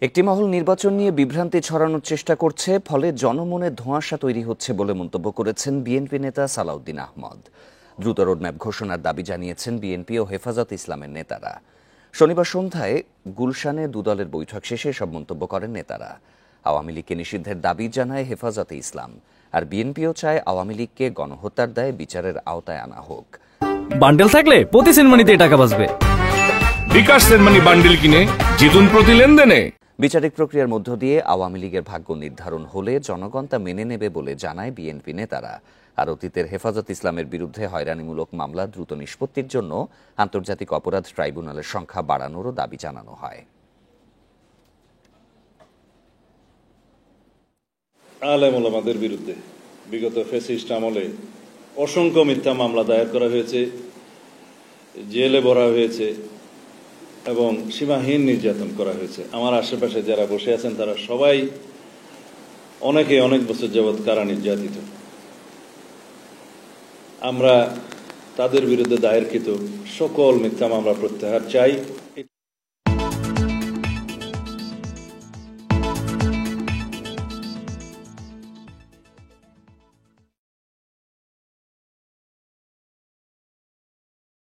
একটি মহল নির্বাচন নিয়ে বিভ্রান্তি ছড়ানোর চেষ্টা করছে, ফলে জনমনে ধোঁয়াশা তৈরি হচ্ছে বলে মন্তব্য করেছেন বিএনপি নেতা সালাউদ্দিন আহমদ। দ্রুত রোডম্যাপ ঘোষণার দাবি জানিয়েছেন বিএনপি ও হেফাজত ইসলামের নেতারা। শনিবার সন্ধ্যায় গুলশানে দুদলের বৈঠক শেষে সব মন্তব্য করেন নেতারা। আওয়ামী লীগকে নিষিদ্ধের দাবি জানায় হেফাজতে ইসলাম, আর বিএনপিও চায় আওয়ামী লীগকে গণহত্যার দায়ে বিচারের আওতায় আনা হোক। বান্ডেল থাকলে প্রতি সেনমানিতে টাকা বাঁচবে। বিকাশ সেনমানি বান্ডেল কিনে জিতুন প্রতি লেনদেনে। বিচারিক প্রক্রিয়ার মধ্য দিয়ে আওয়ামী লীগের ভাগ্য নির্ধারণ হলে জনগণ তা মেনে নেবে বলে জানায় বিএনপি নেতারা। আর অতীতের হেফাজত ইসলামের বিরুদ্ধে হয়রানিমূলক মামলা দ্রুত নিষ্পত্তির জন্য আন্তর্জাতিক অপরাধ ট্রাইব্যুনালের সংখ্যা বাড়ানোরও দাবি জানানো হয়। আলেম ওলামাদের বিরুদ্ধে বিগত ফ্যাসিস্ট আমলে অসংখ্য মিথ্যা মামলা দায়ের করা হয়েছে, জেলে ভরা হয়েছে এবং সীমাহীন নির্যাতন করা হয়েছে। আমার আশেপাশে যারা বসে আছেন তারা সবাই অনেক বছর যাবৎ কারা নির্যাতিত। আমরা তাদের বিরুদ্ধে দায়েরকৃত সকল মিথ্যা মামলা প্রত্যাহার চাই।